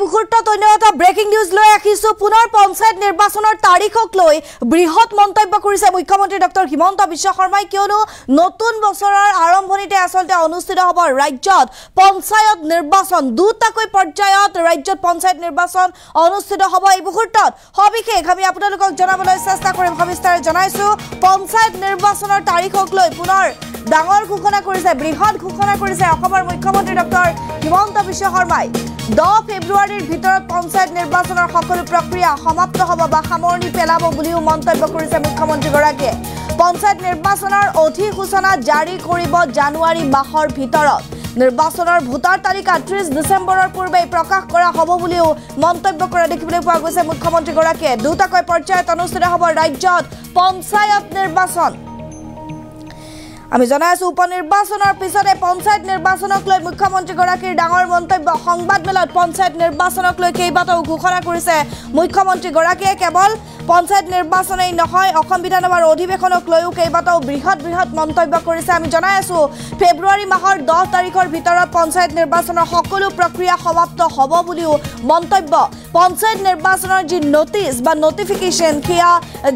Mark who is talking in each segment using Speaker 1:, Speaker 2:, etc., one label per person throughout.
Speaker 1: মুহূৰ্তত অন্য এটা ব্ৰেকিং নিউজ লৈ আহিছো পুনৰ পঞ্চায়ত নিৰ্বাচনৰ তাৰিখক লৈ বৃহৎ মন্তব্য কৰিছে মুখ্যমন্ত্ৰী ডক্টৰ হিমন্ত বিশ্ব শৰ্মাই কিয়নো নতুন বছৰৰ আৰম্ভণিতে আসলতে অনুষ্ঠিত হ'ব ৰাজ্যত পঞ্চায়ত নিৰ্বাচন দুটাকৈ পৰ্যায়ত ৰাজ্যত পঞ্চায়ত নিৰ্বাচন অনুষ্ঠিত হ'ব এই মুহূৰ্তত সবিশেষ আমি আপোনালোকক জনাবলৈ চেষ্টা কৰিম সবিস্তাৰে জনাইছো পঞ্চায়ত নিৰ্বাচনৰ তাৰিখক লৈ পুনৰ ডাঙৰ ঘোষণা কৰিছে বৃহৎ ঘোষণা কৰিছে অসমৰ মুখ্যমন্ত্ৰী ডক্টৰ হিমন্ত বিশ্ব শৰ্মাই 10 ফেব্ৰুৱাৰীৰ ভিতৰত পঞ্চায়ত নিৰ্বাচনৰ সকলো প্ৰক্ৰিয়া সমাপ্ত হ'ব বা সামৰণি পেলাব বুলিও মন্তব্য কৰিছে মুখ্যমন্ত্ৰী গৰাকীয়ে পঞ্চায়ত নিৰ্বাচনৰ অধিসূচনা জাৰি কৰিব জানুৱাৰী মাহৰ ভিতৰত নিৰ্বাচনৰ ভোটাৰ তালিকা 30 ডিসেম্বৰৰ পূৰ্বে প্ৰকাশ কৰা হ'ব বুলিও মন্তব্য কৰা দেখিবলৈ পোৱা গৈছে মুখ্যমন্ত্ৰী গৰাকীয়ে দুটাকৈ পৰ্যায়ত অনুষ্ঠিত হ'ব ৰাজ্যত পঞ্চায়ত নিৰ্বাচন আমি জনাইছো উপনিৰ্বাচনৰ পিছতে পঞ্চায়ত নিৰ্বাচনক লৈ মুখ্যমন্ত্ৰী গৰাকীৰ ডাঙৰ মন্তব্য সংবাদ মেলত পঞ্চায়ত নিৰ্বাচনক লৈ কেইবাটাও ঘোষণা কৰিছে মুখ্যমন্ত্ৰী গৰাকীয়ে কেৱল পঞ্চায়ত নিৰ্বাচনেই নহয় অসম বিধানসভাৰ অধিৱেশনক লৈও কেইবাটাও বৃহৎ মন্তব্য কৰিছে আমি জনাই আছো ফেব্ৰুৱাৰী মাহৰ 10 তাৰিখৰ ভিতৰত পঞ্চায়ত নিৰ্বাচনৰ সকলো প্ৰক্ৰিয়া সমাপ্ত হ'ব বুলিও মন্তব্য পঞ্চায়ত নিৰ্বাচনৰ যি নোটিছ বা নটিফিকেশন কিয়া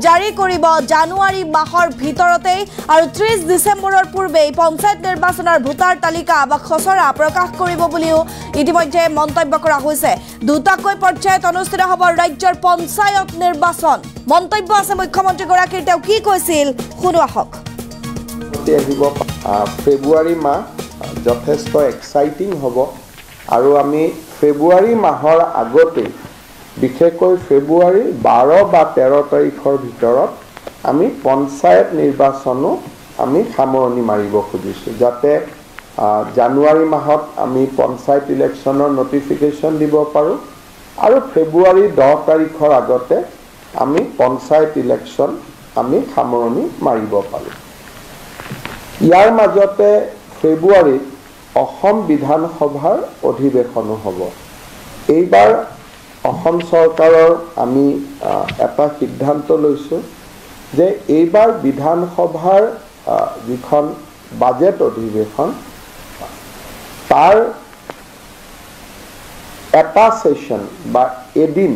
Speaker 1: জাৰি কৰিব জানুৱাৰী মাহৰ ভিতৰতে আৰু 30 ডিসেম্বৰৰ পূৰ্বে পঞ্চায়ত নিৰ্বাচনৰ ভোটাৰ তালিকা বা খসৰা প্ৰকাশ কৰিব বুলিও ইতিমধ্যে মন্তব্য কৰা হৈছে দুটাকৈ পৰ্যায়ত অনুষ্ঠিত হ'ব ৰাজ্যৰ পঞ্চায়ত নিৰ্বাচন মন্তব্য আছে মুখ্যমন্ত্ৰী গৰাকীৰ তেওঁ কি কৈছিল শুনো আহক
Speaker 2: ফেব্ৰুৱাৰী মাহ যথেষ্ট এক্সাইটিং হ'ব আৰু আমি ফেব্ৰুৱাৰী মাহৰ আগতে বিশেষকৈ ফেব্ৰুৱাৰী 12 বা 13 তাৰিখৰ ভিতৰত আমি পঞ্চায়ত নিৰ্বাচনো আমি সামৰণি মাৰিব খুজিছো যাতে জানুৱাৰী মাহত আমি পঞ্চায়ত ইলেকশ্যনৰ নটিফিকেশন দিব পাৰো আৰু ফেব্ৰুৱাৰী 10 তাৰিখৰ আগতে আমি পঞ্চায়ত ইলেকশ্যন আমি সামৰণি মাৰিব পাৰো ইয়াৰ মাজতে ফেব্ৰুৱাৰীত অসম বিধানসভাৰ অধিৱেশনো হ'ব এইবাৰ অসম চৰকাৰৰ আমি এটা সিদ্ধান্ত লৈছো যে এইবাৰ বিধানসভাৰ যিখন বাজেট অধিৱেশন তাৰ এটা সেশন বা এদিন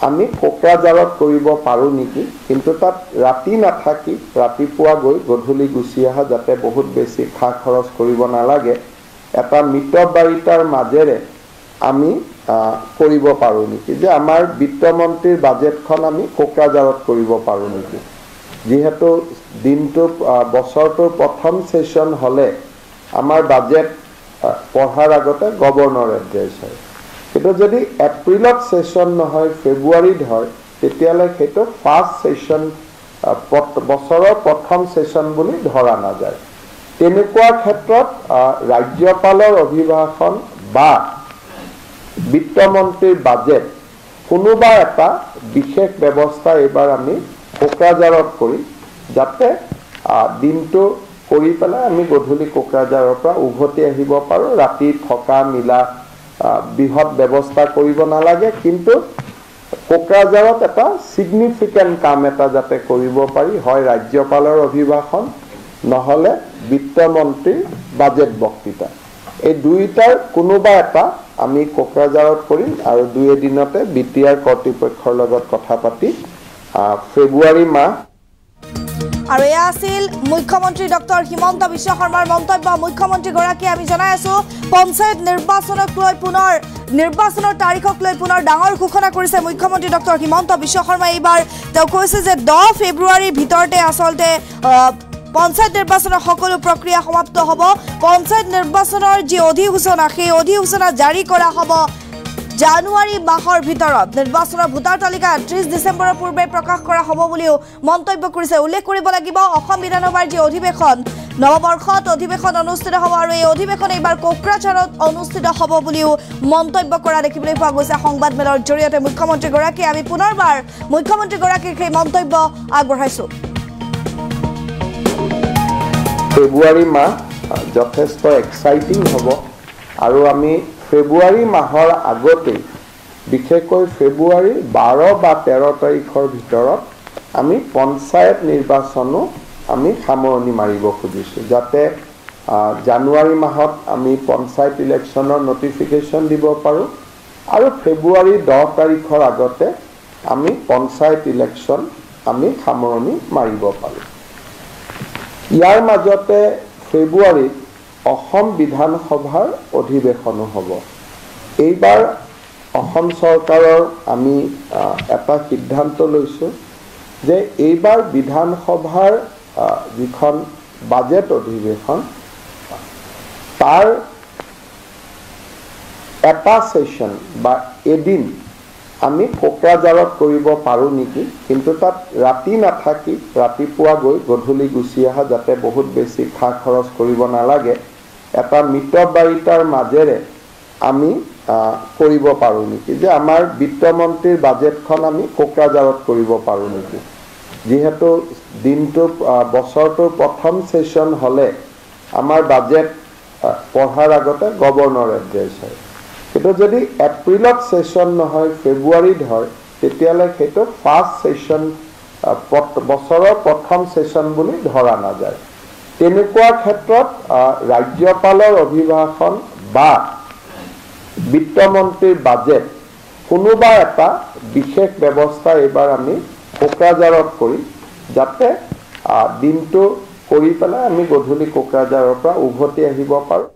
Speaker 2: আমি কোকৰাঝাৰত কৰিব পাৰো নেকি কিন্তু তাত ৰাতি নাথাকি ৰাতিপুৱা গৈ গধূলি গুচি আহা যাতে বহুত বেছি খা খৰচ কৰিব নালাগে এটা মিতবাৰিতাৰ মাজেৰে আমি কৰিব পাৰো নেকি যে আমাৰ বিত্তমন্ত্ৰীৰ বাজেটখন আমি কোকৰাঝাৰত কৰিব পাৰো নেকি যেহেতু দিনটো বছৰটোৰ প্ৰথম সেশন হলে আমাৰ বাজেট পঢ়াৰ আগতে গভৰ্ণৰ এড্ৰেছ হয় কিন্তু যদি এপ্ৰিলত সেশন নহয় ফেব্ৰুৱাৰীত হয় তেতিয়ালে সেইটো ফাৰ্স্ট সেশন বছৰৰ প্ৰথম সেশন বুলি ধৰা নাযায় তেনেকুৱা ক্ষেত্ৰত ৰাজ্যপালৰ অভিভাষণ বা বিত্তমন্ত্ৰীৰ বাজেট কোনোবা এটা বিশেষ ব্যৱস্থা এবাৰ আমি কোকৰাঝাৰত কৰি যাতে দিনটো কৰি পেলাই আমি গধূলি কোকৰাঝাৰৰ পৰা উভতি আহিব পাৰো ৰাতি থকা মিলা বৃহৎ ব্যৱস্থা কৰিব নালাগে কিন্তু কোকৰাঝাৰত এটা সিগনিফিকেন্ট কাম এটা যাতে কৰিব পাৰি হয় ৰাজ্যপালৰ অভিভাষণ নহলে বিত্তমন্ত্ৰীৰ বাজেট বক্তৃতা এই দুইটাৰ কোনোবা এটা আমি কোকৰাঝাৰত কৰিম আৰু দুই এদিনতে বিটিআৰ কৰ্তৃপক্ষৰ লগত কথা পাতি ফেব্ৰুৱাৰী মাহ
Speaker 1: আৰু এয়া আছিল মুখ্যমন্ত্ৰী ডক্টৰ হিমন্ত বিশ্ব শৰ্মাৰ মন্তব্য মুখ্যমন্ত্ৰী গৰাকীয়ে আমি জনাই আছো পঞ্চায়ত নিৰ্বাচনক লৈ পুনৰ নিৰ্বাচনৰ তাৰিখক লৈ পুনৰ ডাঙৰ ঘোষণা কৰিছে মুখ্যমন্ত্ৰী ডক্টৰ হিমন্ত বিশ্ব শৰ্মাই এইবাৰ তেওঁ কৈছে যে 10 ফেব্ৰুৱাৰীৰ ভিতৰতে আসলতে পঞ্চায়ত নিৰ্বাচনৰ সকলো প্ৰক্ৰিয়া সমাপ্ত হ'ব পঞ্চায়ত নিৰ্বাচনৰ যি অধিসূচনা সেই অধিসূচনা জাৰি কৰা হ'ব জানুৱাৰী মাহৰ ভিতৰত নিৰ্বাচনৰ ভোটাৰ তালিকা 30 ডিসেম্বৰৰ পূৰ্বে প্ৰকাশ কৰা হ'ব বুলিও মন্তব্য কৰিছে উল্লেখ কৰিব লাগিব অসম বিধানসভাৰ যি অধিৱেশন নৱবৰ্ষত অধিৱেশন অনুষ্ঠিত হ'ব আৰু এই অধিৱেশন এইবাৰ কোকৰাঝাৰত অনুষ্ঠিত হ'ব বুলিও মন্তব্য কৰা দেখিবলৈ পোৱা গৈছে সংবাদ মেলৰ জৰিয়তে মুখ্যমন্ত্ৰী গৰাকীয়ে আমি পুনৰবাৰ মুখ্যমন্ত্ৰী গৰাকীৰ সেই মন্তব্য আগবঢ়াইছো
Speaker 2: ফেব্ৰুৱাৰী মাহ যথেষ্ট এক্সাইটিং হ'ব আৰু আমি ফেব্ৰুৱাৰী মাহৰ আগতে বিশেষকৈ ফেব্ৰুৱাৰী 12 বা 13 তাৰিখৰ ভিতৰত আমি পঞ্চায়ত নিৰ্বাচনো আমি সামৰণি মাৰিব খুজিছো যাতে জানুৱাৰী মাহত আমি পঞ্চায়ত ইলেকশ্যনৰ নটিফিকেশন দিব পাৰো আৰু ফেব্ৰুৱাৰী 10 তাৰিখৰ আগতে আমি পঞ্চায়ত ইলেকশ্যন আমি সামৰণি মাৰিব পাৰোঁ। ইয়াৰ মাজতে ফেব্ৰুৱাৰীত অসম বিধানসভাৰ অধিৱেশনো হ'ব। এইবাৰ অসম চৰকাৰৰ আমি এটা সিদ্ধান্ত লৈছোঁ যে এইবাৰ বিধানসভাৰ যিখন বাজেট অধিৱেশন তাৰ এটা সেশন বা এদিন আমি কোকৰাঝাৰত কৰিব পাৰোঁ নেকি, কিন্তু তাত ৰাতি নাথাকি ৰাতিপুৱা গৈ গধূলি গুচি অহা, যাতে বহুত বেছি খা খৰচ কৰিব নালাগে, এটা মিতব্যয়িতাৰ মাজেৰে আমি কৰিব পাৰোঁ নেকি, যে আমাৰ বিত্তমন্ত্ৰীৰ বাজেটখন আমি কোকৰাঝাৰত কৰিব পাৰোঁ নেকি। যিহেতু দিনটো বছৰটোৰ প্ৰথম সেশন হ'লে আমাৰ বাজেট পঢ়াৰ আগতে গভৰ্ণৰ এড্ৰেছ হয়, কিন্তু যদি এপ্ৰিলত সেশন নহয় ফেব্ৰুৱাৰীত হয় তেতিয়াহ'লে সেইটো ফাৰ্ষ্ট সেশন, বছৰৰ প্ৰথম সেশন বুলি ধৰা নাযায়। তেনেকুৱা ক্ষেত্ৰত ৰাজ্যপালৰ অভিভাষণ বা বিত্তমন্ত্ৰীৰ বাজেট কোনোবা এটা বিশেষ ব্যৱস্থা এইবাৰ আমি কোকৰাঝাৰত কৰি, যাতে দিনটো কৰি পেলাই আমি গধূলি কোকৰাঝাৰৰ পৰা উভতি আহিব পাৰোঁ।